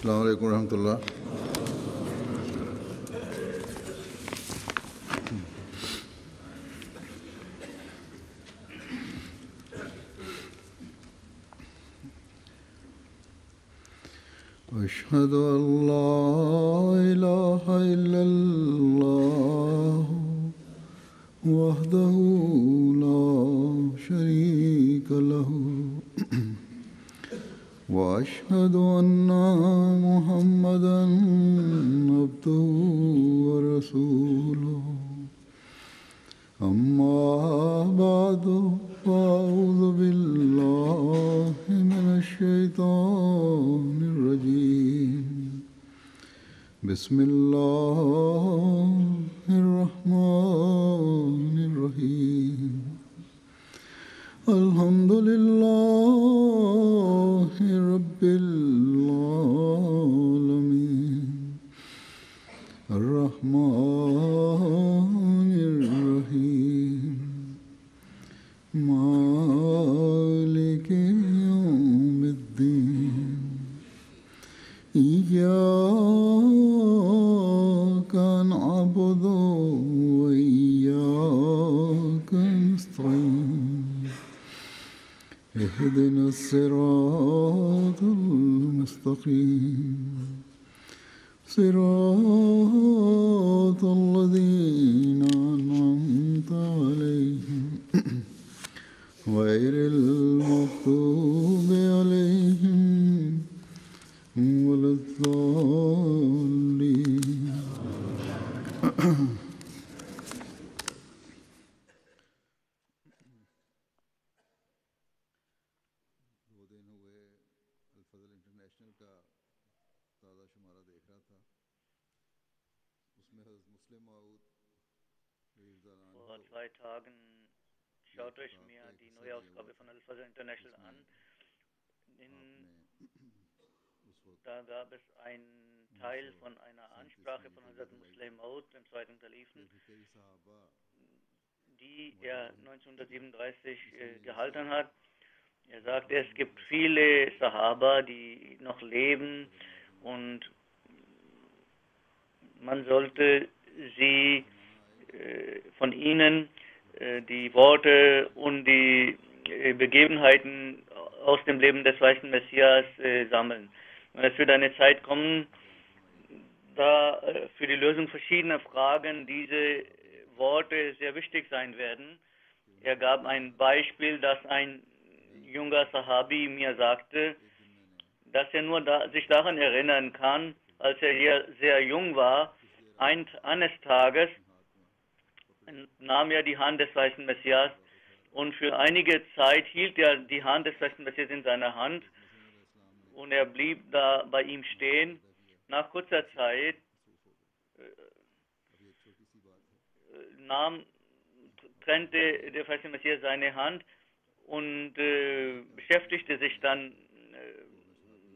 अस्सलाम वालेकुम रहमतुल्लाह। أشهد أن لا إله إلا الله وحده لا شريك له وأشهد أن محمدًا عبده ورسوله أما بعد فأعوذ بالله من الشيطان الرجيم بسم الله الرحمن الرحيم الحمد لله رب العالمين الرحمن الرحيم مالك يوم الدين إياك نعبد وإياك نستعين اهدنا الصراط المستقيم صراط الذين أنعمت عليهم غير المغضوب عليهم ولا الضالين Vor 2 Tagen schaute ich mir die Neuausgabe von Al-Fazl International an. Da gab es einen Teil von einer Ansprache von Hazrat Musleh Maud, dem zweiten Kalifen, die er 1937 gehalten hat. Er sagte, es gibt viele Sahaba, die noch leben und man sollte sie von ihnen die Worte und die Begebenheiten aus dem Leben des weißen Messias sammeln. Und es wird eine Zeit kommen, da für die Lösung verschiedener Fragen diese Worte sehr wichtig sein werden. Er gab ein Beispiel, dass ein junger Sahabi mir sagte, dass er nur sich daran erinnern kann, als er hier sehr jung war, eines Tages nahm er die Hand des weißen Messias und für einige Zeit hielt er die Hand des weißen Messias in seiner Hand und er blieb da bei ihm stehen. Nach kurzer Zeit trennte der weiße Messias seine Hand und beschäftigte sich dann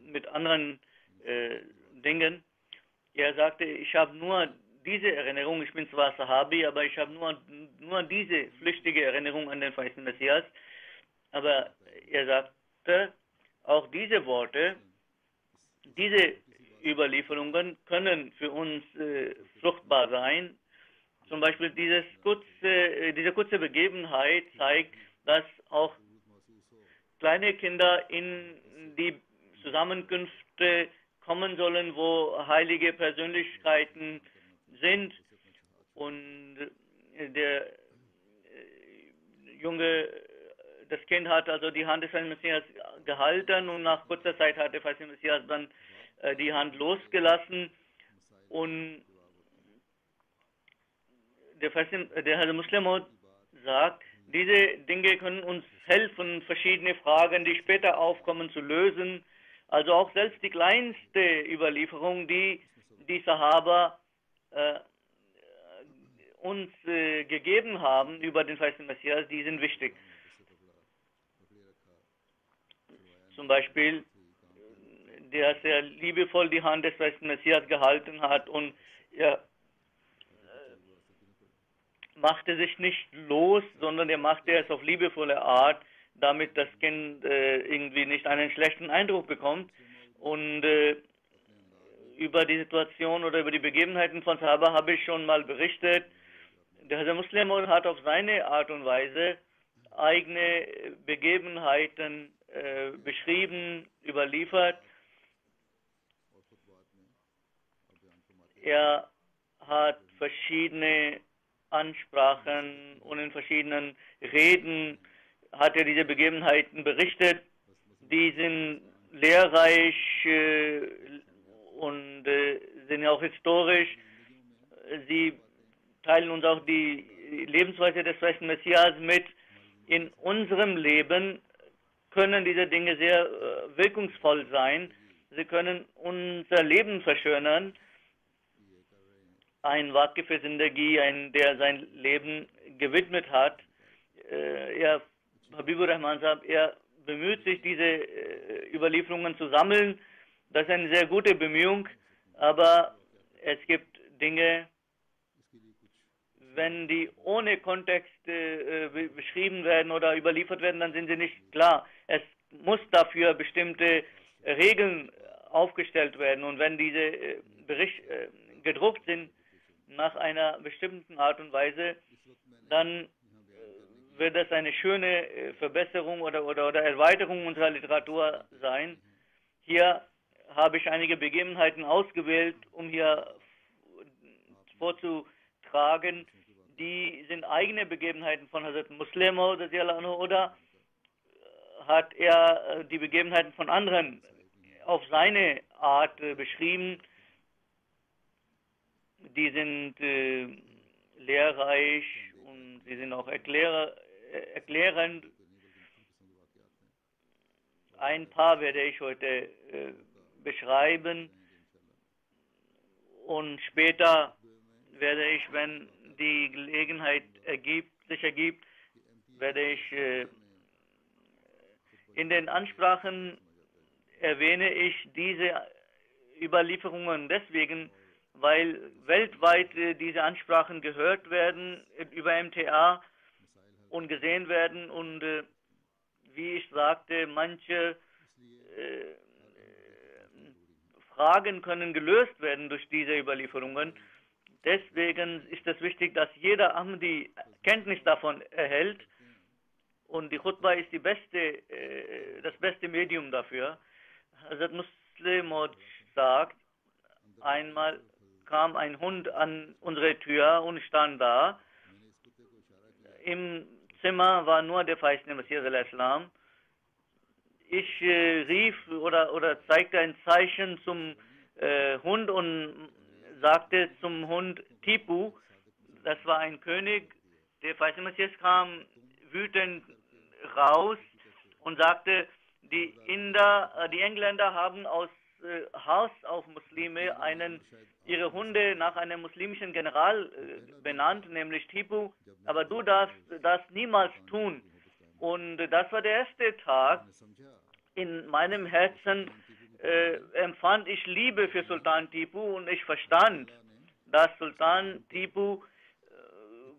mit anderen Dingen. Er sagte, ich habe nur diese Erinnerung, ich bin zwar Sahabi, aber ich habe nur diese flüchtige Erinnerung an den weißen Messias. Aber er sagte, auch diese Worte, diese Überlieferungen können für uns fruchtbar sein. Zum Beispiel diese kurze Begebenheit zeigt, dass auch kleine Kinder in die Zusammenkünfte kommen sollen, wo heilige Persönlichkeiten sind. Und der das Kind hat also die Hand des weißen Messias gehalten und nach kurzer Zeit hat der weiße Messias dann die Hand losgelassen und der Herr Musleh Maud sagt, diese Dinge können uns helfen, verschiedene Fragen, die später aufkommen, zu lösen. Also auch selbst die kleinste Überlieferung, die die Sahaba uns gegeben haben über den weißen Messias, die sind wichtig. Zum Beispiel, der sehr liebevoll die Hand des weißen Messias gehalten hat und er machte sich nicht los, sondern er machte es auf liebevolle Art, damit das Kind irgendwie nicht einen schlechten Eindruck bekommt. Und über die Situation oder über die Begebenheiten von Sahaba habe ich schon mal berichtet. Der Hazrat Muslim hat auf seine Art und Weise eigene Begebenheiten beschrieben, überliefert. Er hat verschiedene Ansprachen und in verschiedenen Reden hat er diese Begebenheiten berichtet. Die sind lehrreich und sind ja auch historisch. Sie teilen uns auch die Lebensweise des festen Messias mit. In unserem Leben können diese Dinge sehr wirkungsvoll sein. Sie können unser Leben verschönern. Ein Waqif für Zindagi, der sein Leben gewidmet hat, Habibur Rahman Sahib, er bemüht sich, diese Überlieferungen zu sammeln. Das ist eine sehr gute Bemühung, aber es gibt Dinge, wenn die ohne Kontext beschrieben werden oder überliefert werden, dann sind sie nicht klar. Es muss dafür bestimmte Regeln aufgestellt werden und wenn diese Berichte gedruckt sind nach einer bestimmten Art und Weise, dann wird das eine schöne Verbesserung oder Erweiterung unserer Literatur sein. Hier habe ich einige Begebenheiten ausgewählt, um hier vorzutragen. Die sind eigene Begebenheiten von Hazrat Muslim oder hat er die Begebenheiten von anderen auf seine Art beschrieben. Die sind lehrreich und sie sind auch erklärend. Ein paar werde ich heute beschreiben und später werde ich, wenn die Gelegenheit sich ergibt, werde ich in den Ansprachen erwähne ich diese Überlieferungen deswegen, weil weltweit diese Ansprachen gehört werden über MTA und gesehen werden und wie ich sagte, manche Fragen können gelöst werden durch diese Überlieferungen. Deswegen ist es wichtig, dass jeder Ahmadi Kenntnis davon erhält und die Khutbah ist das beste Medium dafür. Hazrat Muslim sagt, einmal kam ein Hund an unsere Tür und stand da. Im Zimmer war nur der verheißene Messias al-Islam. Ich rief oder zeigte ein Zeichen zum Hund und sagte zum Hund Tipu. Das war ein König. Der verheißene Messias kam wütend raus und sagte, die Engländer haben aus Hass auf Muslime ihre Hunde nach einem muslimischen General benannt, nämlich Tipu, aber du darfst das niemals tun. Und das war der erste Tag. In meinem Herzen empfand ich Liebe für Sultan Tipu und ich verstand, dass Sultan Tipu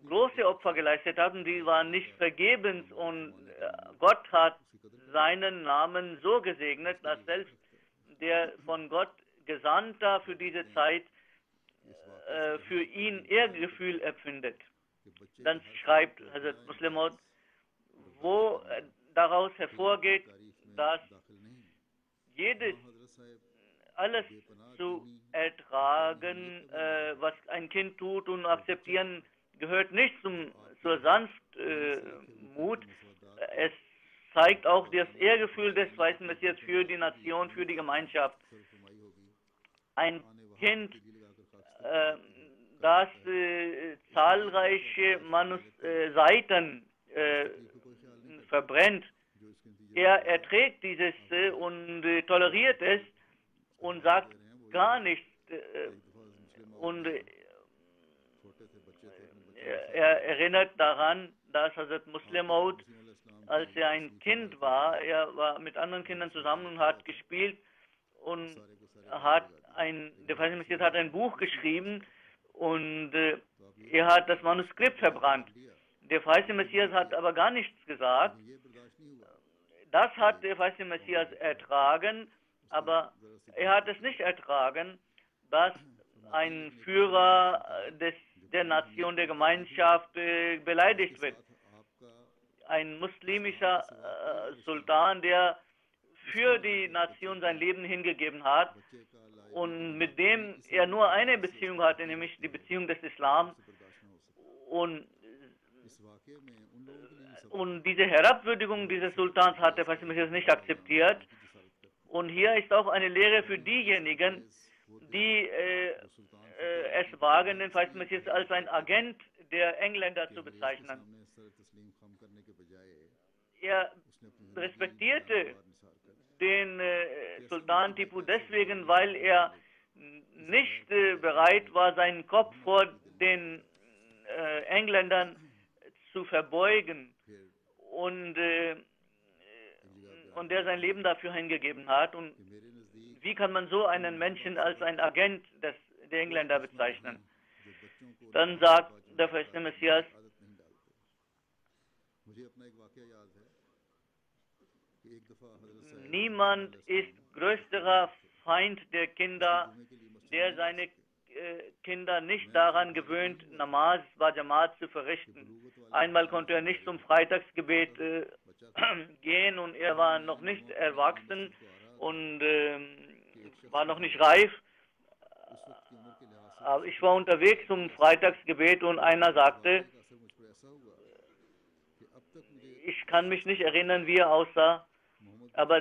große Opfer geleistet hat und die waren nicht vergebens und Gott hat seinen Namen so gesegnet, dass selbst der von Gott Gesandter für diese Zeit für ihn Ehrgefühl empfindet. Dann schreibt Hazrat Muslim Maud, wo daraus hervorgeht, dass alles zu ertragen, was ein Kind tut und akzeptieren, gehört nicht zur Sanftmut. Es zeigt auch das Ehrgefühl des weißen Messias für die Nation, für die Gemeinschaft. Ein Kind, das zahlreiche Seiten verbrennt, er erträgt dieses und toleriert es und sagt gar nichts. Und er erinnert daran, dass Hazrat Muslim Maud, als er ein Kind war, er war mit anderen Kindern zusammen und hat gespielt und der verheißene Messias hat ein Buch geschrieben und er hat das Manuskript verbrannt. Der verheißene Messias hat aber gar nichts gesagt. Das hat der verheißene Messias ertragen, aber er hat es nicht ertragen, dass ein Führer der Nation, der Gemeinschaft beleidigt wird. Ein muslimischer Sultan, der für die Nation sein Leben hingegeben hat und mit dem er nur eine Beziehung hatte, nämlich die Beziehung des Islam. Und diese Herabwürdigung dieses Sultans hat der Messias nicht akzeptiert. Und hier ist auch eine Lehre für diejenigen, die es wagen, den Messias als ein Agent der Engländer zu bezeichnen. Er respektierte den Sultan Tipu deswegen, weil er nicht bereit war, seinen Kopf vor den Engländern zu verbeugen und der sein Leben dafür hingegeben hat. Und wie kann man so einen Menschen als ein Agent der Engländer bezeichnen? Dann sagt der Messias, niemand ist größerer Feind der Kinder, der seine Kinder nicht daran gewöhnt, Namaz bei Jamaat zu verrichten. Einmal konnte er nicht zum Freitagsgebet gehen und er war noch nicht erwachsen und war noch nicht reif. Aber ich war unterwegs zum Freitagsgebet und einer sagte, ich kann mich nicht erinnern, wie er aussah, aber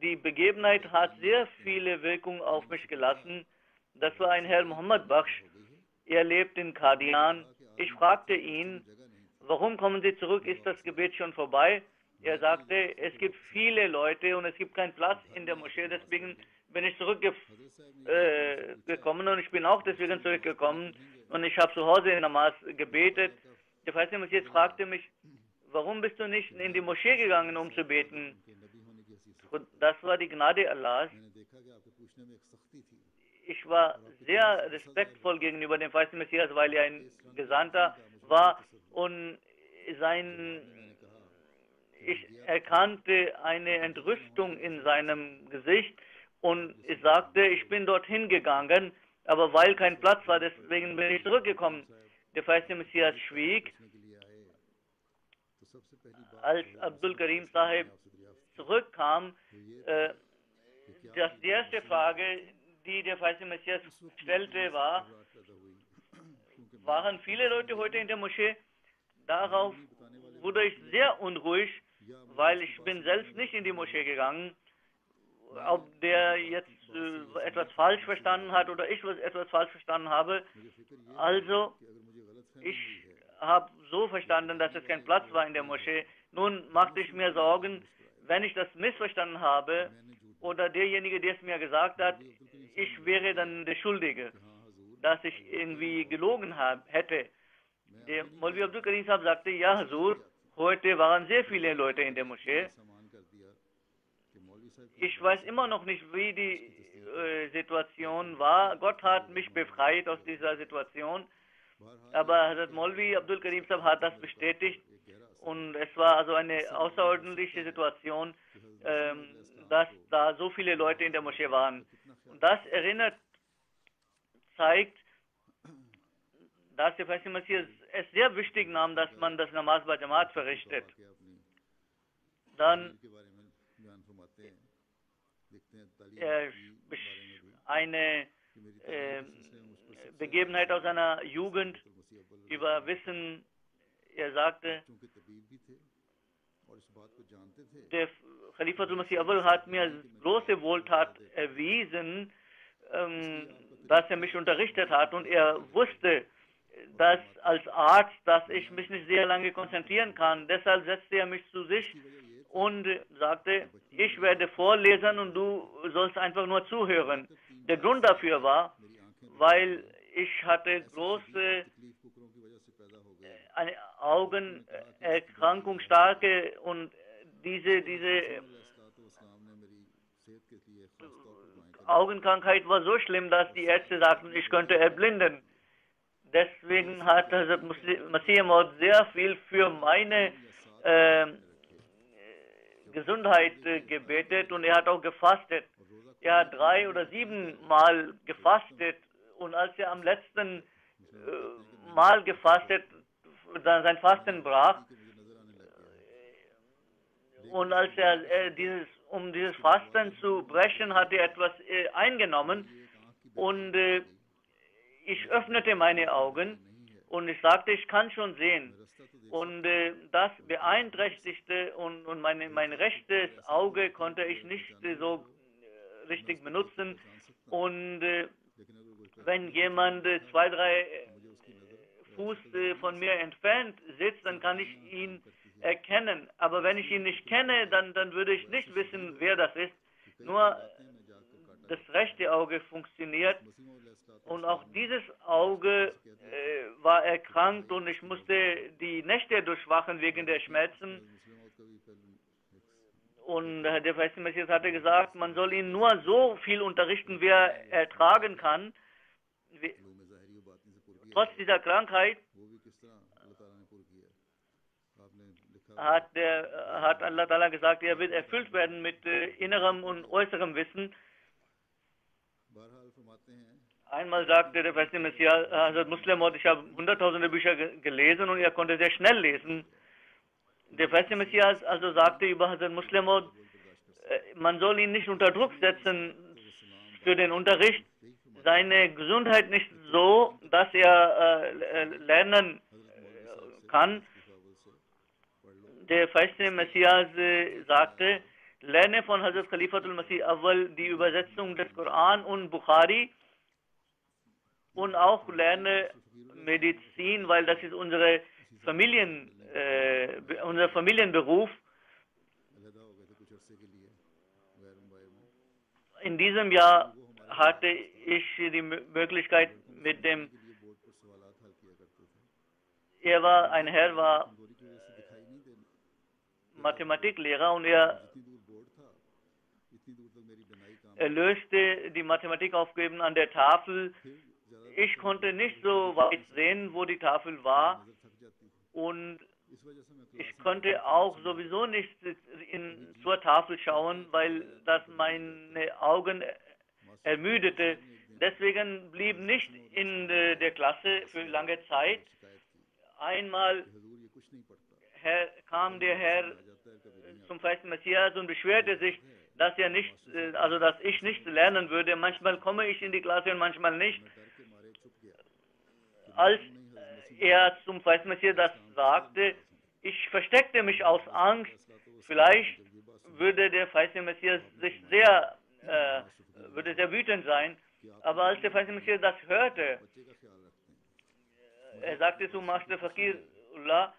die Begebenheit hat sehr viele Wirkungen auf mich gelassen. Das war ein Herr Muhammad Bakhsh. Er lebt in Qadian. Ich fragte ihn, warum kommen Sie zurück? Ist das Gebet schon vorbei? Er sagte, es gibt viele Leute und es gibt keinen Platz in der Moschee. Deswegen bin ich zurückgekommen und ich bin auch deswegen zurückgekommen. Und ich habe zu Hause in Namaz gebetet. Der Messias fragte mich, warum bist du nicht in die Moschee gegangen, um zu beten? Und das war die Gnade Allahs. Ich war sehr respektvoll gegenüber dem Messias, weil er ein Gesandter war und ich erkannte eine Entrüstung in seinem Gesicht und ich sagte, ich bin dorthin gegangen, aber weil kein Platz war, deswegen bin ich zurückgekommen. Der Messias schwieg. Als Abdul Karim Sahib zurückkam, die erste Frage, die der Messias stellte, war, waren viele Leute heute in der Moschee? Darauf wurde ich sehr unruhig, weil ich bin selbst nicht in die Moschee gegangen. Ob der jetzt etwas falsch verstanden hat oder ich etwas falsch verstanden habe. Also, ich habe so verstanden, dass es kein Platz war in der Moschee. Nun machte ich mir Sorgen, wenn ich das missverstanden habe oder derjenige, der es mir gesagt hat, ich wäre dann der Schuldige, dass ich irgendwie gelogen hätte. Der Maulvi Abdul Karim Sahib sagte, ja Hazur, heute waren sehr viele Leute in der Moschee. Ich weiß immer noch nicht, wie die Situation war. Gott hat mich befreit aus dieser Situation. Aber Hazrat Maulvi Abdul Karim Sahib hat das bestätigt. Und es war also eine außerordentliche Situation, dass da so viele Leute in der Moschee waren. Und das zeigt, dass der Messias es sehr wichtig nahm, dass man das Namaz bei Jamaat verrichtet. Dann eine Begebenheit aus seiner Jugend über Wissen. Er sagte, der Khalifatul Masih Awwal hat mir große Wohltat erwiesen, dass er mich unterrichtet hat und er wusste, dass als Arzt, dass ich mich nicht sehr lange konzentrieren kann. Deshalb setzte er mich zu sich und sagte, ich werde vorlesen und du sollst einfach nur zuhören. Der Grund dafür war, weil ich hatte große eine Augenerkrankung, starke, und diese Augenkrankheit war so schlimm, dass die Ärzte sagten, ich könnte erblinden. Deswegen hat Hazrat Masih Maud sehr viel für meine Gesundheit gebetet und er hat auch gefastet. Er hat 3 oder 7 Mal gefastet und als er am letzten Mal gefastet, sein Fasten brach und als er um dieses Fasten zu brechen, hat er etwas eingenommen und ich öffnete meine Augen und ich sagte, ich kann schon sehen. Und das beeinträchtigte und mein rechtes Auge konnte ich nicht so richtig benutzen. Und wenn jemand 2, 3 Fuß von mir entfernt sitzt, dann kann ich ihn erkennen. Aber wenn ich ihn nicht kenne, dann würde ich nicht wissen, wer das ist. Nur das rechte Auge funktioniert. Und auch dieses Auge war erkrankt und ich musste die Nächte durchwachen wegen der Schmerzen. Und der Feiste Messias hatte gesagt, man soll ihn nur so viel unterrichten, wie er ertragen kann. Trotz dieser Krankheit hat Allah Ta'ala gesagt, er wird erfüllt werden mit innerem und äußerem Wissen. Einmal sagte der Feiste Messias, Hazrat Muslim, ich habe hunderttausende Bücher gelesen und er konnte sehr schnell lesen. Der Feiste Messias also sagte über Hazrat Muslim, man soll ihn nicht unter Druck setzen für den Unterricht. Seine Gesundheit nicht so, dass er lernen kann. Der Feiste Messias sagte, lerne von Hazrat Khalifatul Masih Awwal die Übersetzung des Koran und Bukhari und auch lerne Medizin, weil das ist unser Familienberuf. In diesem Jahr hatte ich die Möglichkeit mit dem, ein Herr war Mathematiklehrer und er löste die Mathematikaufgaben an der Tafel. Ich konnte nicht so weit sehen, wo die Tafel war und ich konnte auch sowieso nicht zur Tafel schauen, weil das meine Augen ermüdete. Deswegen blieb nicht in der Klasse für lange Zeit. Einmal kam der Herr zum Feisten Messias und beschwerte sich, dass ich nicht lernen würde. Manchmal komme ich in die Klasse und manchmal nicht. Als er zum Feisten Messias das sagte, ich versteckte mich aus Angst. Vielleicht würde der Feiste Messias sehr wütend sein. Aber als der Feiste Messias das hörte, er sagte zu Master Fakirullah,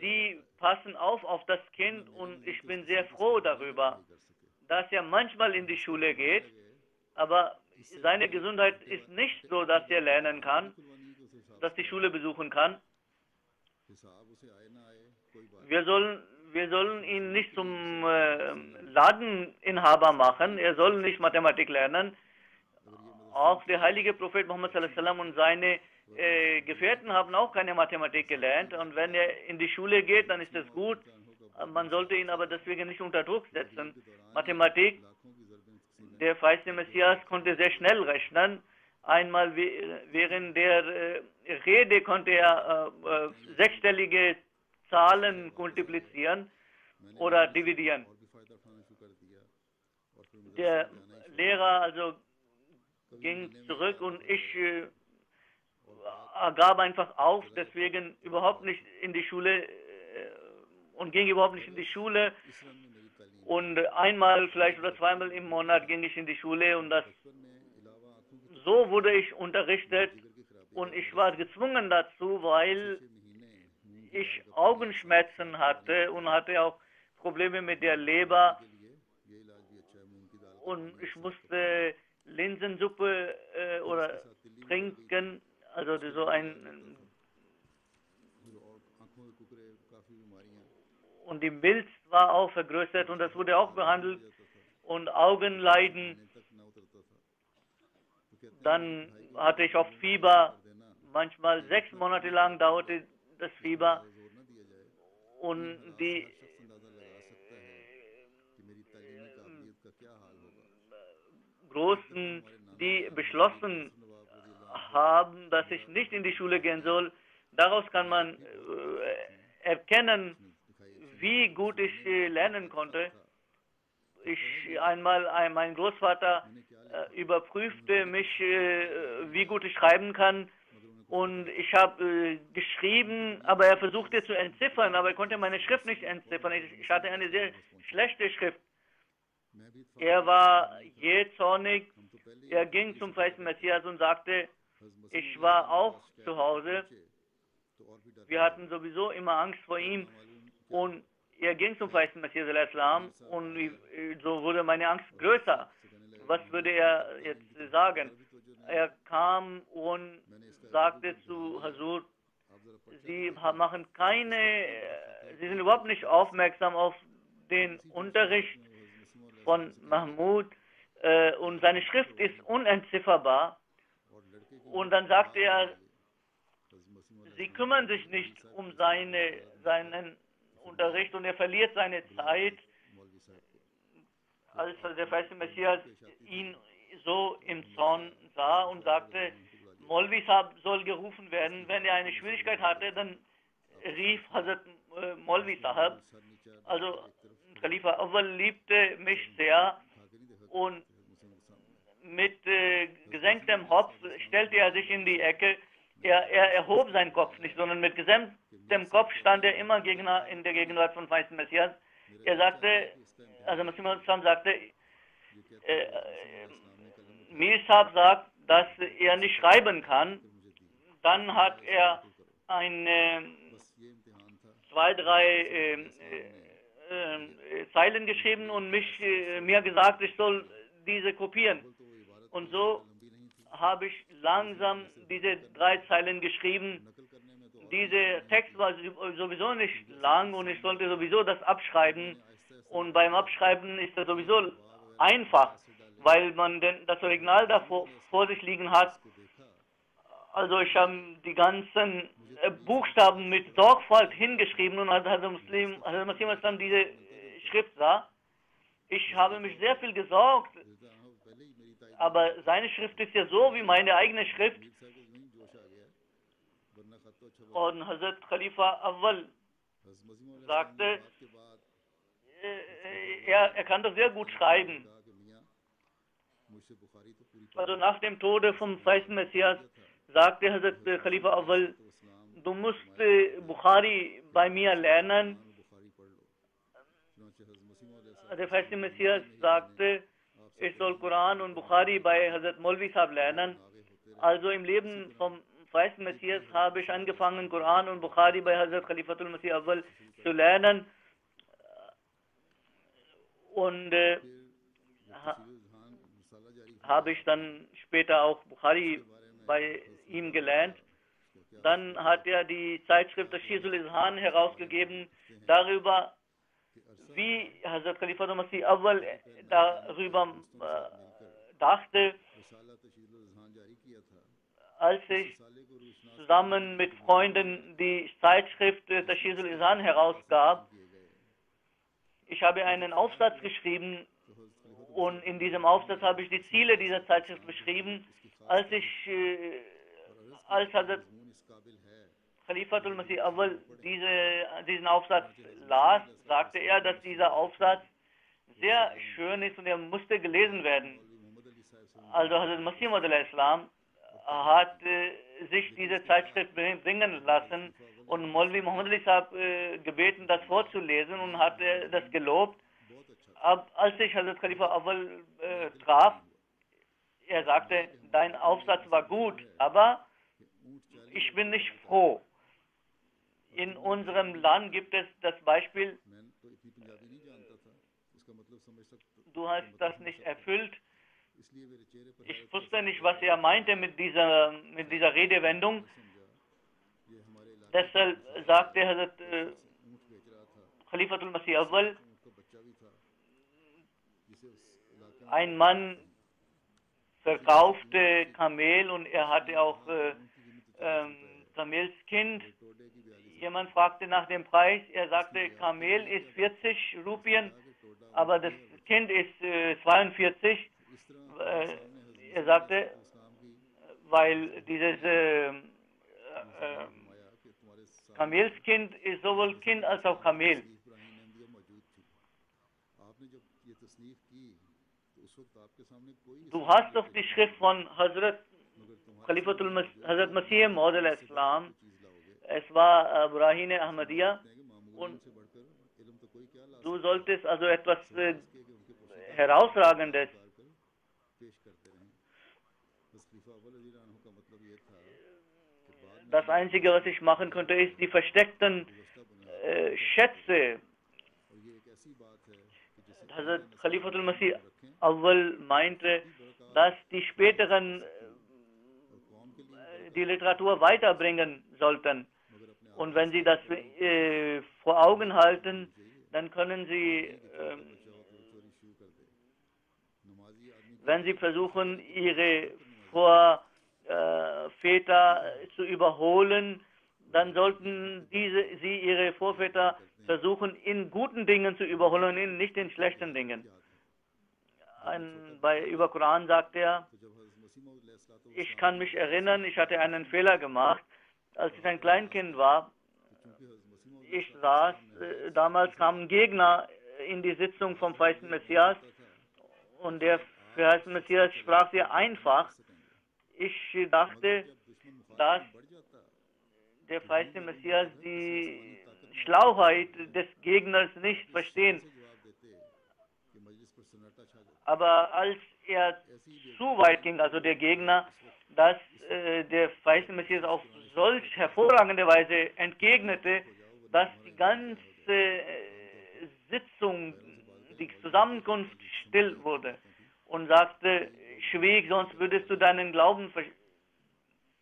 Sie passen auf das Kind und ich bin sehr froh darüber, dass er manchmal in die Schule geht, aber seine Gesundheit ist nicht so, dass er lernen kann, dass die Schule besuchen kann. Wir sollen ihn nicht zum Ladeninhaber machen, er soll nicht Mathematik lernen. Auch der heilige Prophet Muhammad sallallahu alaihi wasallam und seine Gefährten haben auch keine Mathematik gelernt und wenn er in die Schule geht, dann ist das gut. Man sollte ihn aber deswegen nicht unter Druck setzen. Mathematik, der Feiste Messias konnte sehr schnell rechnen. Einmal während der Rede konnte er sechsstellige Zahlen multiplizieren oder dividieren. Der Lehrer also ging zurück und ich gab einfach auf, deswegen überhaupt nicht in die Schule und ging überhaupt nicht in die Schule. Und einmal vielleicht oder zweimal im Monat ging ich in die Schule und so wurde ich unterrichtet und ich war gezwungen dazu, weil ich Augenschmerzen hatte und hatte auch Probleme mit der Leber und ich musste Linsensuppe oder trinken, also so und die Milz war auch vergrößert und das wurde auch behandelt und Augenleiden. Dann hatte ich oft Fieber, manchmal 6 Monate lang dauerte das Fieber und die Großen, die beschlossen haben, dass ich nicht in die Schule gehen soll. Daraus kann man erkennen, wie gut ich lernen konnte. Mein Großvater überprüfte mich, wie gut ich schreiben kann. Und ich habe geschrieben, aber er versuchte zu entziffern, aber er konnte meine Schrift nicht entziffern. Ich hatte eine sehr schlechte Schrift. Er war jähzornig. Er ging zum feisten Messias und sagte, ich war auch zu Hause. Wir hatten sowieso immer Angst vor ihm. Und er ging zum feisten Messias al-Islam und so wurde meine Angst größer. Was würde er jetzt sagen? Er kam und sagte zu Hazur, Sie sind überhaupt nicht aufmerksam auf den Unterricht von Mahmud und seine Schrift ist unentzifferbar. Und dann sagte er, Sie kümmern sich nicht um seinen Unterricht und er verliert seine Zeit. Als der feiste Messias ihn so im Zorn sah und sagte, Maulvi Sahib soll gerufen werden. Wenn er eine Schwierigkeit hatte, dann rief Hazrat Maulvi Sahib. Also Khalifa Awwal liebte mich sehr und mit gesenktem Kopf stellte er sich in die Ecke. Er erhob seinen Kopf nicht, sondern mit gesenktem Kopf stand er immer in der Gegenwart von feisten Messias. Er sagte, also Messias sagte, Mir Sahib sagt, dass er nicht schreiben kann. Dann hat er zwei, drei Zeilen geschrieben und mir gesagt, ich soll diese kopieren. Und so habe ich langsam diese 3 Zeilen geschrieben. Dieser Text war sowieso nicht lang und ich sollte sowieso das abschreiben. Und beim Abschreiben ist das sowieso einfach, weil man das Original da vor sich liegen hat. Also ich habe die ganzen Buchstaben mit Sorgfalt hingeschrieben und als Hazrat dann diese Schrift sah, ich habe mich sehr viel gesorgt, aber seine Schrift ist ja so wie meine eigene Schrift. Und Hazrat Khalifa Awwal sagte, er kann doch sehr gut schreiben. Also nach dem Tode vom feisten Messias sagte Hazrat Khalifa Awwal, du musst Bukhari bei mir lernen. Der feiste Messias sagte, ich soll Koran und Bukhari bei Hazrat Maulvi Sahib lernen. Also im Leben vom feisten Messias habe ich angefangen, Koran und Bukhari bei Hazrat Khalifatul Masih Awwal zu lernen. Und habe ich dann später auch Bukhari bei ihm gelernt. Dann hat er die Zeitschrift Tashhizul Izhan herausgegeben, darüber, wie Hazrat Khalifatul Masih Awwal darüber dachte, als ich zusammen mit Freunden die Zeitschrift Tashhizul Izhan herausgab. Ich habe einen Aufsatz geschrieben und in diesem Aufsatz habe ich die Ziele dieser Zeitschrift beschrieben. Als Hazrat Khalifatul Masih Awwal diesen Aufsatz las, sagte er, dass dieser Aufsatz sehr schön ist und er musste gelesen werden. Also Hazrat Masih Maud al-Islam hat sich diese Zeitschrift bringen lassen und Maulvi Muhammad Ali Sahib gebeten, das vorzulesen und hat das gelobt. Als ich Hazrat Khalifa Awwal traf, er sagte, dein Aufsatz war gut, aber ich bin nicht froh. In unserem Land gibt es das Beispiel, du hast das nicht erfüllt. Ich wusste nicht, was er meinte mit dieser Redewendung. Deshalb sagte Hazrat Khalifatul Masih Awwal, ein Mann verkaufte Kamel und er hatte auch Kamels Kind. Jemand fragte nach dem Preis. Er sagte, Kamel ist 40 Rupien, aber das Kind ist 42. er sagte, weil dieses Kamelskind ist sowohl Kind als auch Kamel. Du hast doch die Schrift von Hazrat Hazrat Masih Maud al-Islam. Es war Burahine Ahmadiyya und du solltest also etwas Herausragendes. Das Einzige, was ich machen konnte, ist die versteckten Schätze. Hazrat Khalifatul Masih Awwal meinte, dass die späteren die Literatur weiterbringen sollten. Und wenn sie das vor Augen halten, dann können sie, wenn sie versuchen, ihre Vorväter zu überholen, dann sollten sie ihre Vorväter versuchen, in guten Dingen zu überholen, nicht in schlechten Dingen. Über Koran sagt er, ich kann mich erinnern, ich hatte einen Fehler gemacht, als ich ein Kleinkind war. Ich saß, damals kamen Gegner in die Sitzung vom Feisten Messias und der Feisten Messias sprach sehr einfach. Ich dachte, dass der Feiste Messias die Schlauheit des Gegners nicht verstehen. Aber als er zu weit ging, also der Gegner, dass der Feiste Messias auf solch hervorragende Weise entgegnete, dass die ganze Sitzung, die Zusammenkunft still wurde und sagte, schwieg, sonst würdest du deinen Glauben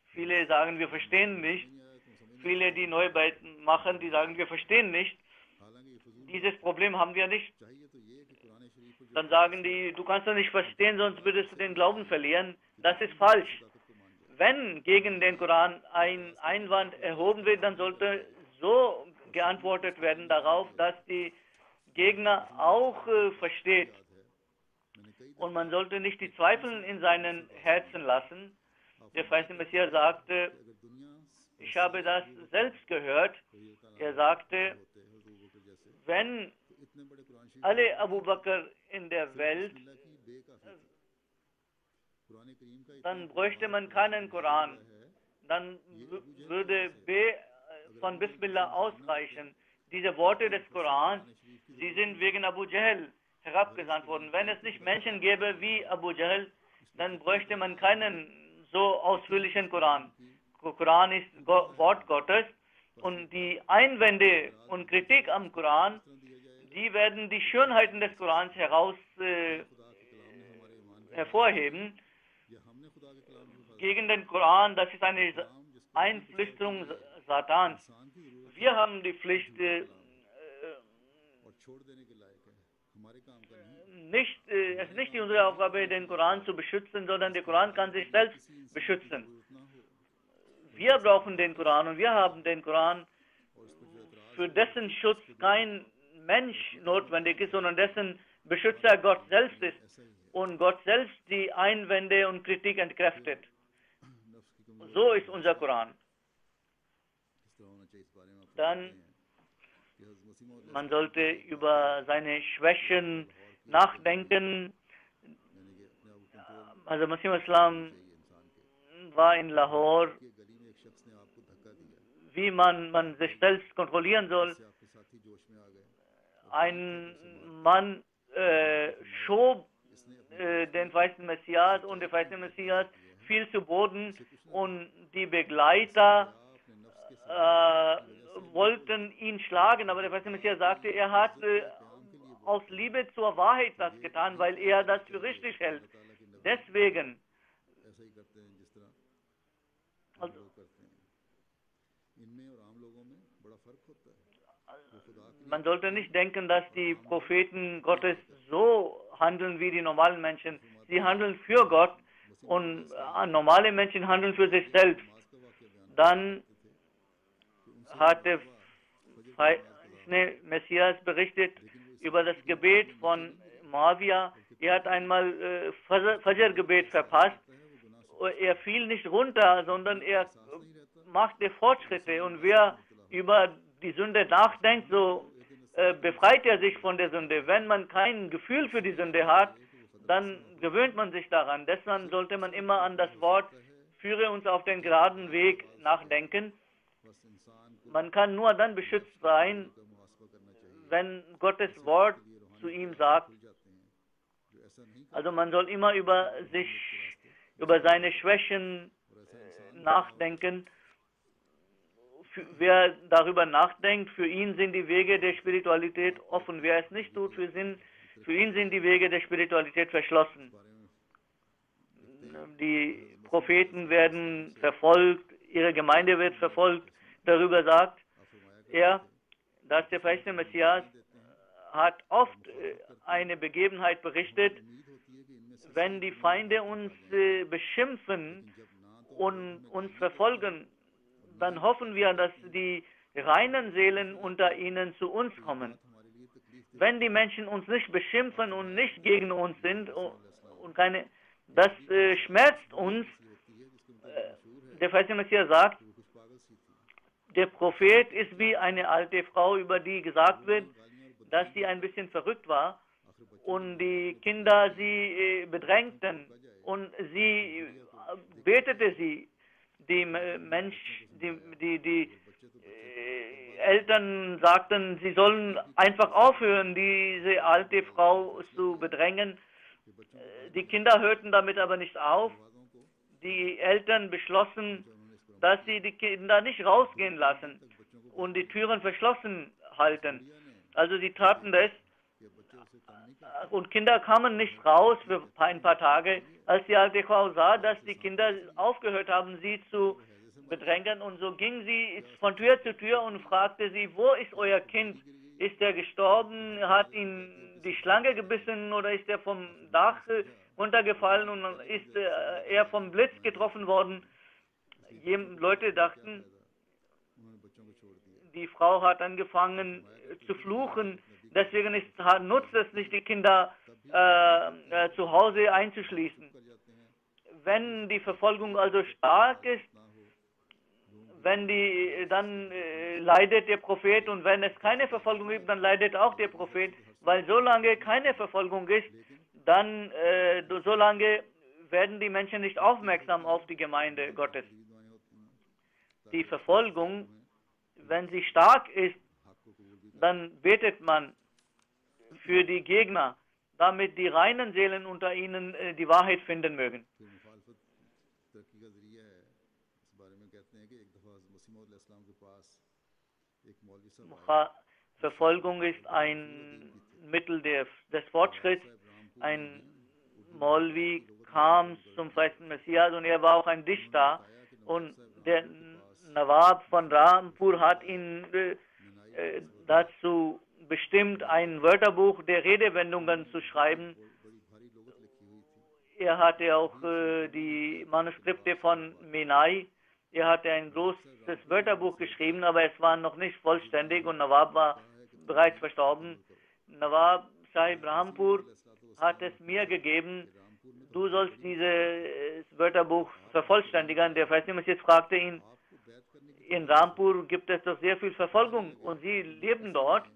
Viele sagen, wir verstehen nicht. Viele, die Neubeit machen, die sagen, wir verstehen nicht. Dieses Problem haben wir nicht. Dann sagen die, du kannst das nicht verstehen, sonst würdest du den Glauben verlieren. Das ist falsch. Wenn gegen den Koran ein Einwand erhoben wird, dann sollte so geantwortet werden darauf, dass die Gegner auch versteht. Und man sollte nicht die Zweifel in seinen Herzen lassen. Der Feiste Messias sagte, ich habe das selbst gehört. Er sagte, wenn alle Abu Bakr in der Welt, dann bräuchte man keinen Koran. Dann würde B von Bismillah ausreichen. Diese Worte des Korans, sie sind wegen Abu Jahl herabgesandt worden. Wenn es nicht Menschen gäbe wie Abu Jahl, dann bräuchte man keinen so ausführlichen Koran. Koran ist Wort Gottes und die Einwände und Kritik am Koran, die werden die Schönheiten des Korans hervorheben. Gegen den Koran, das ist eine Einflüsterung Satans. Wir haben die Pflicht, es ist nicht unsere Aufgabe, den Koran zu beschützen, sondern der Koran kann sich selbst beschützen. Wir brauchen den Koran und wir haben den Koran, für dessen Schutz kein Mensch notwendig ist, sondern dessen Beschützer Gott selbst ist und Gott selbst die Einwände und Kritik entkräftet. So ist unser Koran. Dann, man sollte über seine Schwächen nachdenken. Also Masih Islam war in Lahore, wie man sich selbst kontrollieren soll. Ein Mann schob den Feisten Messias und der Feiste Messias fiel zu Boden und die Begleiter wollten ihn schlagen, aber der Feiste Messias sagte, er hat aus Liebe zur Wahrheit das getan, weil er das für richtig hält. Deswegen, also, man sollte nicht denken, dass die Propheten Gottes so handeln wie die normalen Menschen. Sie handeln für Gott und normale Menschen handeln für sich selbst. Dann hat der Messias berichtet über das Gebet von Muawiyah. Er hat einmal Fajr-Gebet verpasst. Er fiel nicht runter, sondern er machte Fortschritte. Und wer über die Sünde nachdenkt, so befreit er sich von der Sünde. Wenn man kein Gefühl für die Sünde hat, dann gewöhnt man sich daran. Deshalb sollte man immer an das Wort "Führe uns auf den geraden Weg" nachdenken. Man kann nur dann beschützt sein, wenn Gottes Wort zu ihm sagt. Also man soll immer über seine Schwächen nachdenken. Wer darüber nachdenkt, für ihn sind die Wege der Spiritualität offen. Wer es nicht tut, für ihn sind die Wege der Spiritualität verschlossen. Die Propheten werden verfolgt, ihre Gemeinde wird verfolgt. Darüber sagt er, dass der verheißene Messias hat oft eine Begebenheit berichtet, wenn die Feinde uns beschimpfen und uns verfolgen, dann hoffen wir, dass die reinen Seelen unter ihnen zu uns kommen. Wenn die Menschen uns nicht beschimpfen und nicht gegen uns sind, das schmerzt uns. Der verheißene Messias sagt, der Prophet ist wie eine alte Frau, über die gesagt wird, dass sie ein bisschen verrückt war und die Kinder sie bedrängten und sie betete sie. Die Eltern sagten, sie sollen einfach aufhören, diese alte Frau zu bedrängen. Die Kinder hörten damit aber nicht auf. Die Eltern beschlossen, dass sie die Kinder nicht rausgehen lassen und die Türen verschlossen halten. Also sie taten das und Kinder kamen nicht raus für ein paar Tage. Als die alte Frau sah, dass die Kinder aufgehört haben, sie zu bedrängen, und so ging sie von Tür zu Tür und fragte sie, wo ist euer Kind? Ist er gestorben? Hat ihn die Schlange gebissen oder ist er vom Dach runtergefallen und ist er vom Blitz getroffen worden? Leute dachten, die Frau hat angefangen zu fluchen, deswegen nutzt es nicht, die Kinder zu Hause einzuschließen. Wenn die Verfolgung also stark ist, dann leidet der Prophet, und wenn es keine Verfolgung gibt, dann leidet auch der Prophet, weil solange keine Verfolgung ist, dann solange werden die Menschen nicht aufmerksam auf die Gemeinde Gottes. Die Verfolgung, wenn sie stark ist, dann betet man für die Gegner, damit die reinen Seelen unter ihnen die Wahrheit finden mögen. Verfolgung ist ein Mittel des Fortschritts. Ein Maulvi kam zum verheißenen Messias und er war auch ein Dichter, und der Nawab von Rampur hat ihn dazu bestimmt, ein Wörterbuch der Redewendungen zu schreiben. Er hatte auch die Manuskripte von Menai. Er hatte ein großes Wörterbuch geschrieben, aber es war noch nicht vollständig und Nawab war bereits verstorben. Nawab Sahib Rampur hat es mir gegeben, du sollst dieses Wörterbuch vervollständigen. Der verheißene Messias fragte ihn, in Rampur gibt es doch sehr viel Verfolgung und Sie leben dort.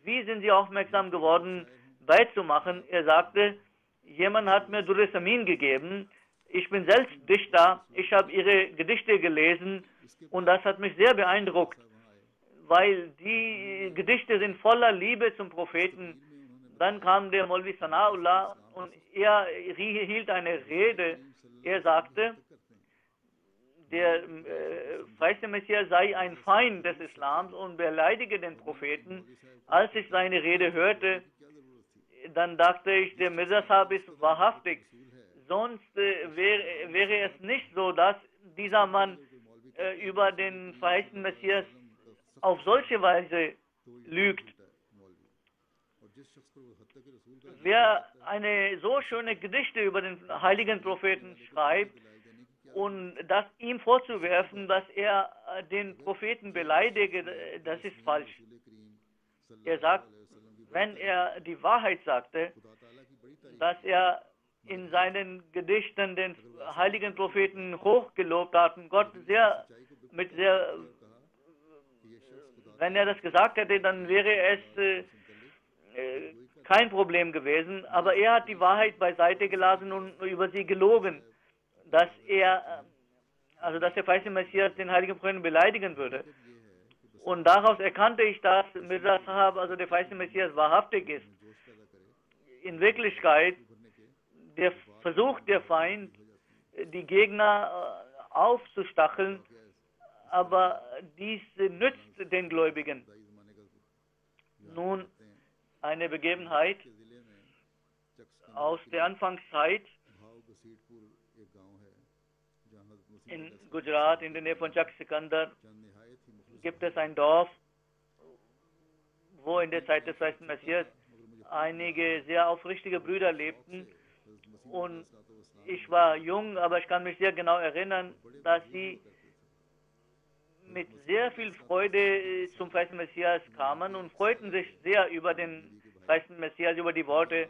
Wie sind Sie aufmerksam geworden, beizumachen? Er sagte, jemand hat mir Dur-e Samin gegeben. Ich bin selbst Dichter. Ich habe Ihre Gedichte gelesen und das hat mich sehr beeindruckt, weil die Gedichte sind voller Liebe zum Propheten. Dann kam der Maulvi Sanaullah und er hielt eine Rede. Er sagte, der verheißene Messias sei ein Feind des Islams und beleidige den Propheten. Als ich seine Rede hörte, dann dachte ich, der Mirza Sahib ist wahrhaftig. Sonst wäre es nicht so, dass dieser Mann über den verheißenen Messias auf solche Weise lügt. Wer eine so schöne Gedichte über den heiligen Propheten schreibt und das ihm vorzuwerfen, dass er den Propheten beleidige, das ist falsch. Er sagt, wenn er die Wahrheit sagte, dass er in seinen Gedichten den heiligen Propheten hochgelobt hat und Gott wenn er das gesagt hätte, dann wäre es kein Problem gewesen, aber er hat die Wahrheit beiseite gelassen und über sie gelogen, dass der falsche Messias den heiligen Propheten beleidigen würde. Und daraus erkannte ich, dass Mirza Sahab, also der falsche Messias, wahrhaftig ist. In Wirklichkeit versucht der Feind, die Gegner aufzustacheln, aber dies nützt den Gläubigen. Nun, eine Begebenheit aus der Anfangszeit in Gujarat, in der Nähe von Chak Sikandar, gibt es ein Dorf, wo in der Zeit des Feisten Messias einige sehr aufrichtige Brüder lebten. Und ich war jung, aber ich kann mich sehr genau erinnern, dass sie mit sehr viel Freude zum Feisten Messias kamen und freuten sich sehr über den Feisten Messias, über die Worte.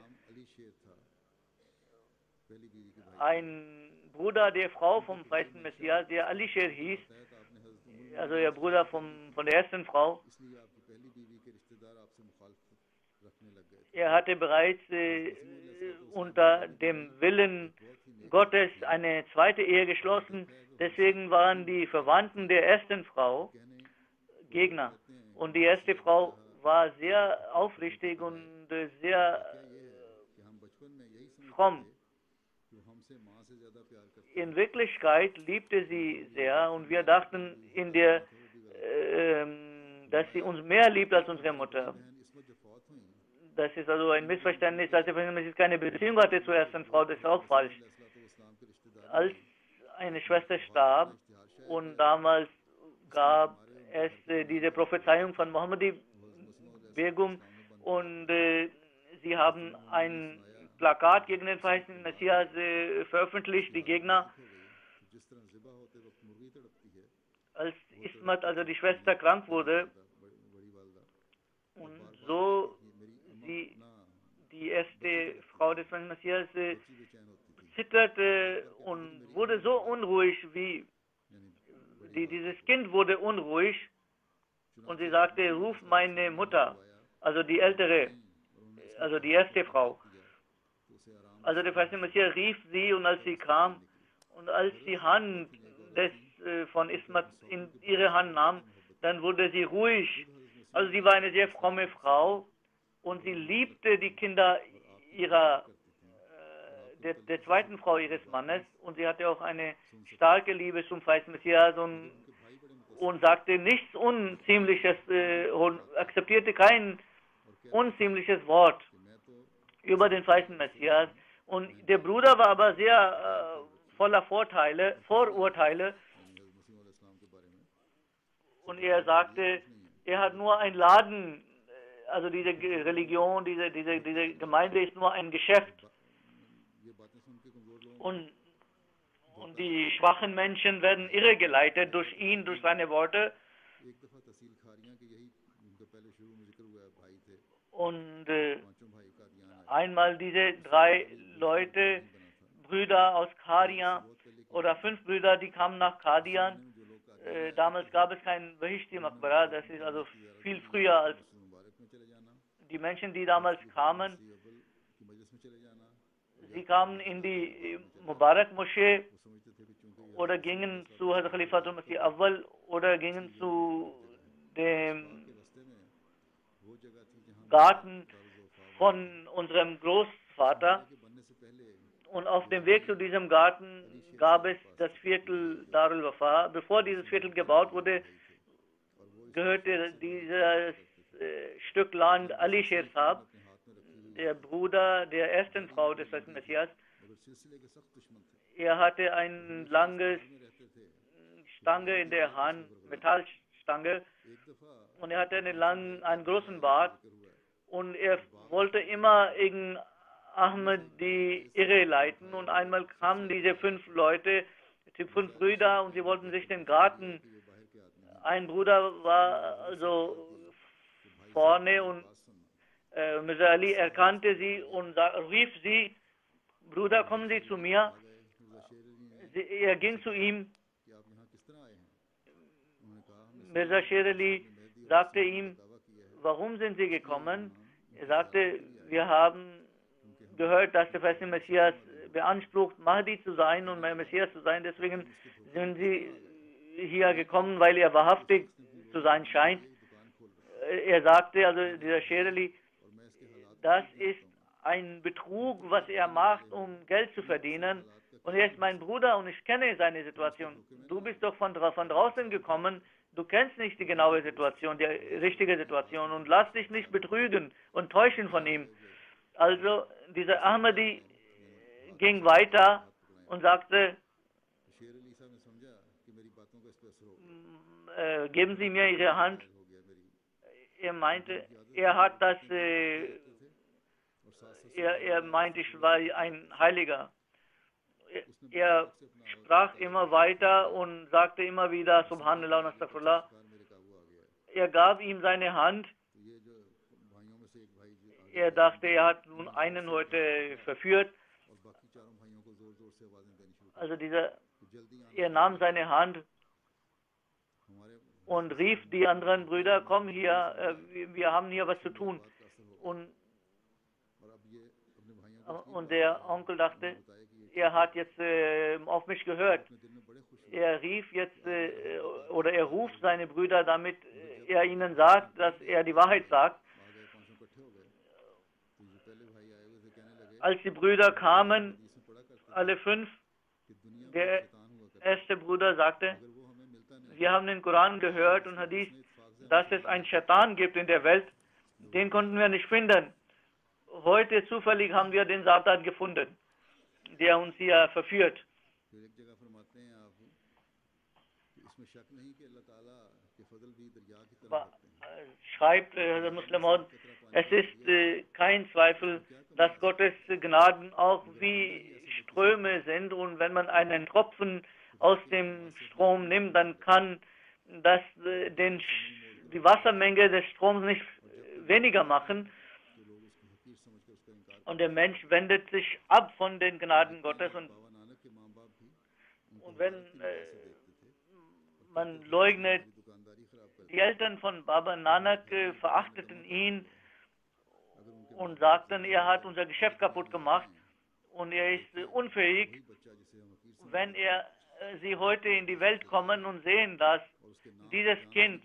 Ein Bruder der Frau vom Feisten Messias, der Alisher hieß, also der Bruder von der ersten Frau, er hatte bereits unter dem Willen Gottes eine zweite Ehe geschlossen. Deswegen waren die Verwandten der ersten Frau Gegner. Und die erste Frau war sehr aufrichtig und sehr fromm. In Wirklichkeit liebte sie sehr und wir dachten, dass sie uns mehr liebt als unsere Mutter. Das ist also ein Missverständnis, dass sie keine Beziehung hatte zur ersten Frau, das ist auch falsch. Als eine Schwester starb und damals gab es diese Prophezeiung von Mohammadi Begum und sie haben ein Plakat gegen den verheißenen Messias veröffentlicht, die Gegner. Als Ismat, also die Schwester, krank wurde und so die erste Frau des Messias zitterte und wurde so unruhig, dieses Kind wurde unruhig und sie sagte, ruf meine Mutter, also die ältere, also die erste Frau. Also der Feiste Messias rief sie und als sie kam und als die Hand von Ismat in ihre Hand nahm, dann wurde sie ruhig. Also sie war eine sehr fromme Frau und sie liebte die Kinder der zweiten Frau ihres Mannes und sie hatte auch eine starke Liebe zum Feisten Messias und sagte nichts Unziemliches und akzeptierte kein unziemliches Wort über den Feisten Messias. Und der Bruder war aber sehr voller Vorurteile und er sagte, er hat nur einen Laden, also diese Religion, diese Gemeinde ist nur ein Geschäft. Und die schwachen Menschen werden irregeleitet durch ihn, durch seine Worte. Und einmal diese 3 Leute, Brüder aus Qadian oder 5 Brüder, die kamen nach Qadian. Damals gab es kein Bahishti Maqbara, das ist also viel früher als die Menschen, die damals kamen. Sie kamen in die Mubarak Moschee oder gingen zu Hazrat Khalifatul Masih Awwal oder gingen zu dem Garten von unserem Großvater. Und auf dem Weg zu diesem Garten gab es das Viertel Darul Wafa. Bevor dieses Viertel gebaut wurde, gehörte dieses Stück Land Ali Sher Sahab, der Bruder der ersten Frau des Messias. Er hatte eine lange Stange in der Hand, Metallstange, und er hatte einen großen Bart und er wollte immer Ibn Ahmed die Irre leiten und einmal kamen diese 5 Leute, die 5 Brüder und sie wollten sich den Garten. Ein Bruder war also vorne und Mirza Ali erkannte sie und rief sie Bruder, kommen Sie zu mir. आ गए मिर्जा शेर अली ने Er ging zu ihm. कि आप यहाँ किस तरह आए हैं उन्होंने कहा हमने Mirza Sher Ali sagte ihm, warum sind Sie gekommen? Er sagte, wir haben gehört, dass der Verheißene Messias beansprucht, Mahdi zu sein und mein Messias zu sein. Deswegen sind Sie hier gekommen, weil er wahrhaftig zu sein scheint. Er sagte, also dieser Sher Ali, das ist ein Betrug, was er macht, um Geld zu verdienen. Und er ist mein Bruder und ich kenne seine Situation. Du bist doch von draußen gekommen. Du kennst nicht die genaue Situation, die richtige Situation und lass dich nicht betrügen und täuschen von ihm. Also dieser Ahmadi ging weiter und sagte, शेर अली साहब ने समझा कि मेरी बातों का इस पे असर होगा geben Sie mir Ihre Hand. Er meinte, er hat das, er meinte, ich war ein Heiliger. Er sprach immer weiter und sagte immer wieder Subhanallah und Astaghfirullah. Er gab ihm seine Hand. Er dachte, er hat nun einen heute verführt. Also er nahm seine Hand und rief die anderen Brüder, komm hier, wir haben hier was zu tun. Und der Onkel dachte, er hat jetzt auf mich gehört. Er rief jetzt, oder er ruft seine Brüder, damit er ihnen sagt, dass er die Wahrheit sagt. Als die Brüder kamen, alle 5, der erste Bruder sagte, wir haben den Koran gehört und Hadith, dass es einen Shaitan gibt in der Welt, den konnten wir nicht finden. Heute zufällig haben wir den Satan gefunden, der uns hier verführt. Schreibt Muslim, es ist kein Zweifel, dass Gottes Gnaden auch wie Ströme sind und wenn man einen Tropfen aus dem Strom nimmt, dann kann das die Wassermenge des Stroms nicht weniger machen. Und der Mensch wendet sich ab von den Gnaden Gottes und wenn man leugnet, die Eltern von Baba Nanak verachteten ihn und sagten, er hat unser Geschäft kaputt gemacht und er ist unfähig. Wenn sie heute in die Welt kommen und sehen, dass dieses Kind,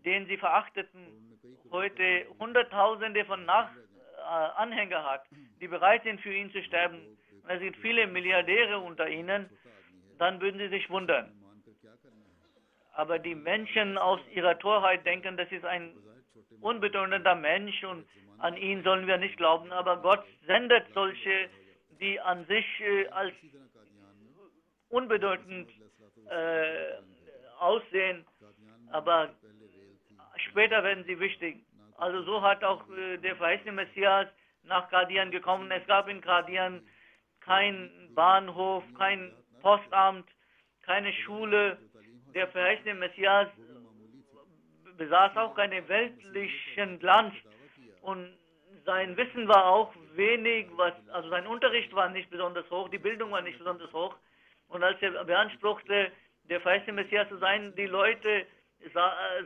den sie verachteten, heute Hunderttausende von Anhänger hat, die bereit sind für ihn zu sterben, und es sind viele Milliardäre unter ihnen, dann würden sie sich wundern. Aber die Menschen aus ihrer Torheit denken, das ist ein unbedeutender Mensch und an ihn sollen wir nicht glauben. Aber Gott sendet solche, die an sich als unbedeutend aussehen, aber später werden sie wichtig. Also so hat auch der verheißene Messias nach Qadian gekommen. Es gab in Qadian kein Bahnhof, kein Postamt, keine Schule. Der verheißene Messias besaß auch keinen weltlichen Glanz und sein Wissen war auch wenig, also sein Unterricht war nicht besonders hoch, die Bildung war nicht besonders hoch. Und als er beanspruchte, der verheißene Messias zu sein, die Leute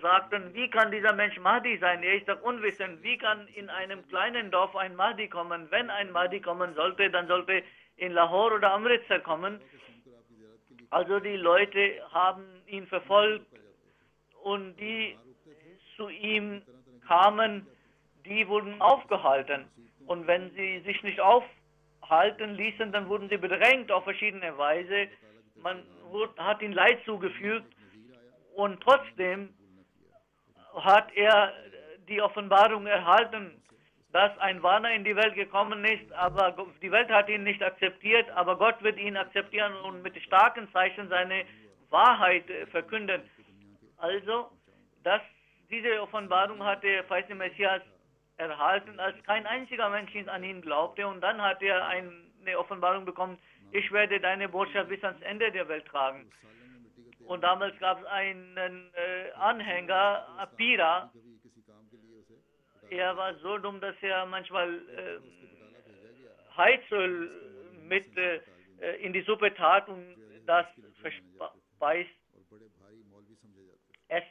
sagten, wie kann dieser Mensch Mahdi sein? Er ist doch unwissend. Wie kann in einem kleinen Dorf ein Mahdi kommen? Wenn ein Mahdi kommen sollte, dann sollte in Lahore oder Amritsar kommen. Also die Leute haben ihn verfolgt und die zu ihm kamen, die wurden aufgehalten. Und wenn sie sich nicht aufhalten ließen, dann wurden sie bedrängt auf verschiedene Weise. Man hat ihnen Leid zugefügt. Und trotzdem hat er die Offenbarung erhalten, dass ein Warner in die Welt gekommen ist, aber die Welt hat ihn nicht akzeptiert, aber Gott wird ihn akzeptieren und mit starken Zeichen seine Wahrheit verkünden. Also, diese Offenbarung hat der verheißene Messias erhalten, als kein einziger Mensch an ihn glaubte, und dann hat er eine Offenbarung bekommen, ich werde deine Botschaft bis ans Ende der Welt tragen. Und damals gab es einen Anhänger, Pira. Er war so dumm, dass er manchmal Heizöl mit in die Suppe tat und das verspeist es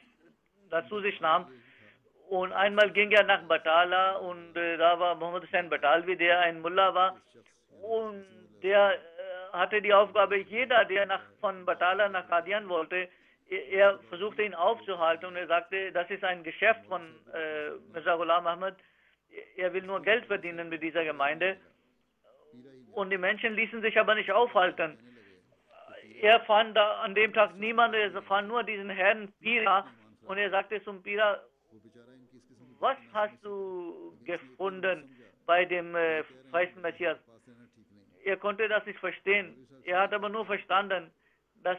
dazu sich nahm. Und einmal ging er nach Batala und da war Muhammad Hussain Batalvi, der ein Mullah war. Und der hatte die Aufgabe, jeder, der von Batala nach Qadian wollte, er versuchte ihn aufzuhalten und er sagte, das ist ein Geschäft von Mirza Ghulam Ahmad. Er will nur Geld verdienen mit dieser Gemeinde. Und die Menschen ließen sich aber nicht aufhalten. Er fand da an dem Tag niemanden, er fand nur diesen Herrn Pira. Und er sagte zum Pira, was hast du gefunden bei dem feisten Messias? Er konnte das nicht verstehen. Er hat aber nur verstanden, dass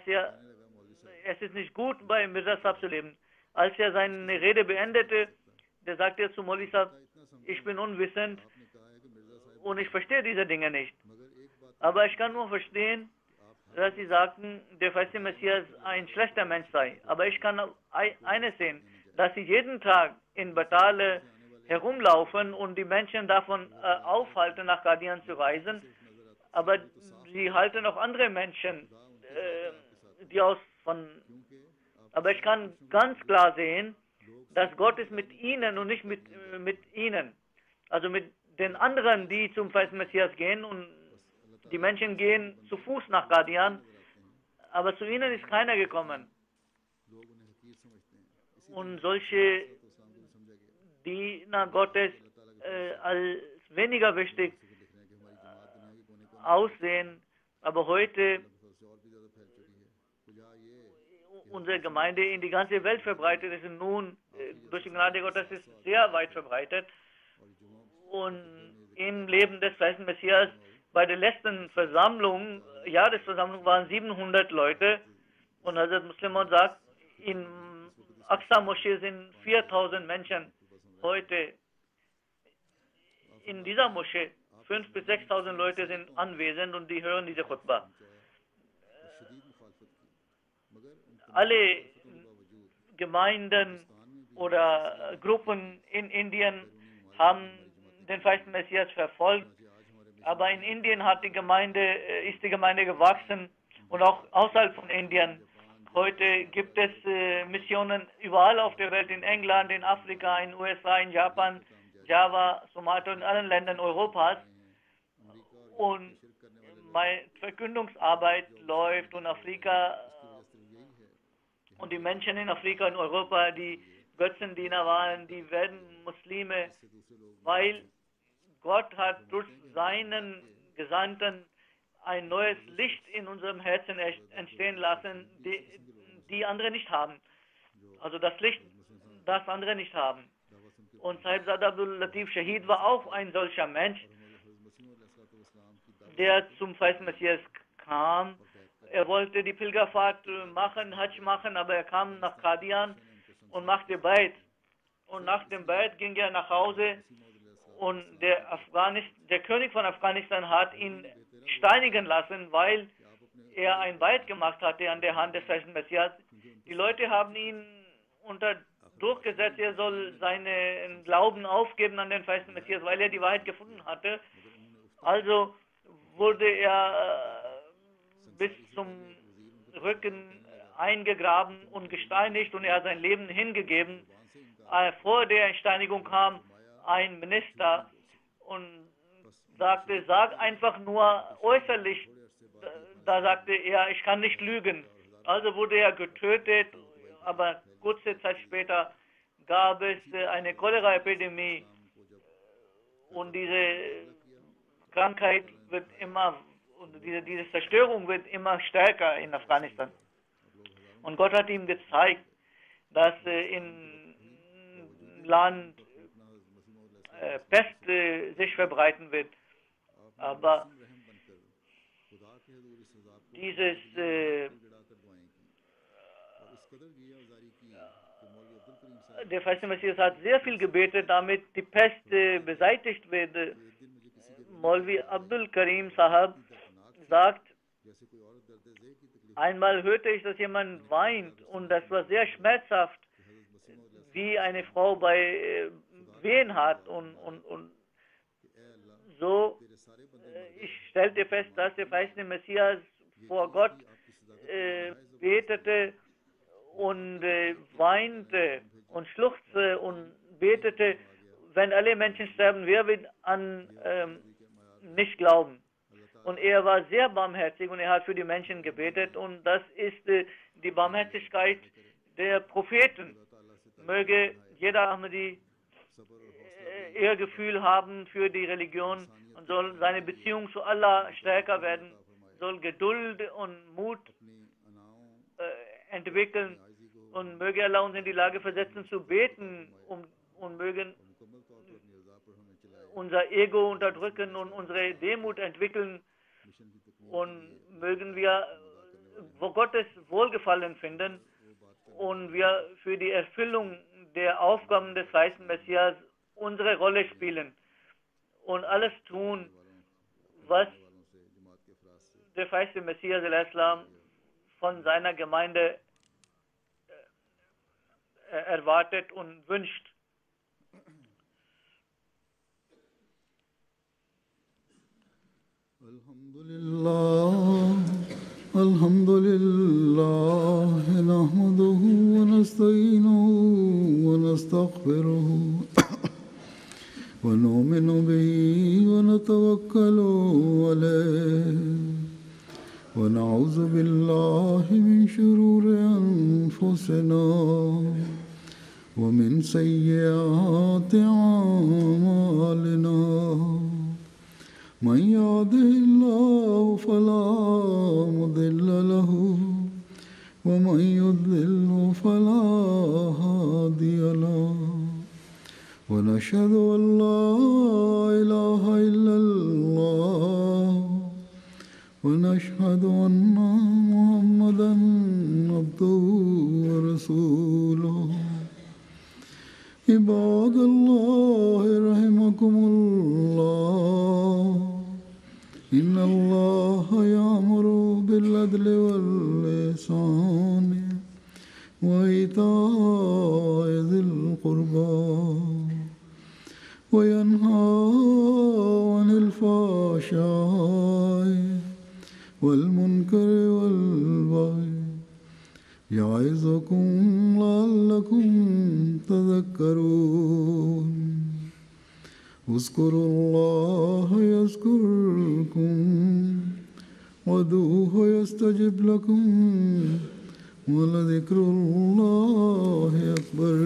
es ist nicht gut, bei Mirza Sahib zu leben. Als er seine Rede beendete, der sagte er zu Maulvi Sahib, ich bin unwissend und ich verstehe diese Dinge nicht. Aber ich kann nur verstehen, dass sie sagten, der feiste Messias ein schlechter Mensch sei. Aber ich kann eines sehen, dass sie jeden Tag in Batale herumlaufen und die Menschen davon aufhalten, nach Qadian zu reisen. Aber sie halten auch andere Menschen, aber ich kann ganz klar sehen, dass Gott ist mit ihnen und nicht mit ihnen. Also mit den anderen, die zum feisten Messias gehen und die Menschen gehen zu Fuß nach Qadian, aber zu ihnen ist keiner gekommen. Und solche Diener Gottes als weniger wichtig aussehen, aber heute unsere Gemeinde in die ganze Welt verbreitet ist und nun durch die Gnade Gottes ist sehr weit verbreitet. Und im Leben des feisten Messias bei der letzten Versammlung, Jahresversammlung, waren 700 Leute und Hazrat Muslim sagt, in Aqsa Moschee sind 4000 Menschen heute in dieser Moschee. 5.000 bis 6.000 Leute sind anwesend und die hören diese Khutbah. Alle Gemeinden oder Gruppen in Indien haben den feisten Messias verfolgt, aber in Indien ist die Gemeinde gewachsen und auch außerhalb von Indien. Heute gibt es Missionen überall auf der Welt, in England, in Afrika, in USA, in Japan, Java, Sumatra und in allen Ländern Europas. Und meine Verkündungsarbeit läuft in Afrika und die Menschen in Afrika und Europa, die Götzendiener waren, die werden Muslime, weil Gott hat durch seinen Gesandten ein neues Licht in unserem Herzen entstehen lassen, die andere nicht haben. Also das Licht, das andere nicht haben. Und Sahibzada Abdul Latif Shahid war auch ein solcher Mensch, der zum feisten Messias kam. Er wollte die Pilgerfahrt machen, Hajj machen, aber er kam nach Qadian und machte Bait. Und nach dem Bait ging er nach Hause und der König von Afghanistan hat ihn steinigen lassen, weil er ein Bait gemacht hatte an der Hand des feisten Messias. Die Leute haben ihn unter Druck gesetzt, er soll seinen Glauben aufgeben an den feisten Messias, weil er die Wahrheit gefunden hatte. Also wurde er bis zum Rücken eingegraben und gesteinigt und er hat sein Leben hingegeben. Vor der Steinigung kam ein Minister und sagte, sag einfach nur äußerlich. Da sagte er, ich kann nicht lügen. Also wurde er getötet, aber kurze Zeit später gab es eine Cholera-Epidemie und diese Krankheit wird immer, diese Zerstörung wird immer stärker in Afghanistan. Und Gott hat ihm gezeigt, dass im Land Pest sich verbreiten wird. Aber der feiste Messias hat sehr viel gebetet, damit die Pest beseitigt wird. Maulvi Abdul Karim Sahab sagt, einmal hörte ich, dass jemand weint und das war sehr schmerzhaft, wie eine Frau bei Wehen hat und so ich stellte fest, dass der verheißene Messias vor Gott betete und weinte und schluchzte und betete, wenn alle Menschen sterben, wer wird an nicht glauben? Und er war sehr barmherzig und er hat für die Menschen gebetet und das ist die Barmherzigkeit der Propheten. Möge jeder Ahmadi Ehrgefühl haben für die Religion und soll seine Beziehung zu Allah stärker werden, soll Geduld und Mut entwickeln und möge Allah uns in die Lage versetzen zu beten und mögen unser Ego unterdrücken und unsere Demut entwickeln und mögen wir Gottes Wohlgefallen finden und wir für die Erfüllung der Aufgaben des verheißenen Messias unsere Rolle spielen und alles tun, was der verheißene Messias al-Islam von seiner Gemeinde erwartet und wünscht. Alhamdulillah, nahmaduhu wa nasta'inuhu wa nastaghfiruhu wa nu'minu bihi wa natawakkalu alayhi wa na'udhu billahi min shururi anfusina wa min sayyiati a'malina. من يهده الله فلا مضل له ومن يضلل فلا هادي له ونشهد أن لا إله إلا الله ونشهد أن محمدا عبده ورسوله. عباد الله رحمكم الله إن الله يأمر بالعدل والإحسان وإيتاء ذي القربى وينهى عن الفحشاء والمنكر والبغي يعظكم لعلكم تذكرون. اذكروا الله يذكركم وادعوه يستجب لكم ولذكر الله أكبر.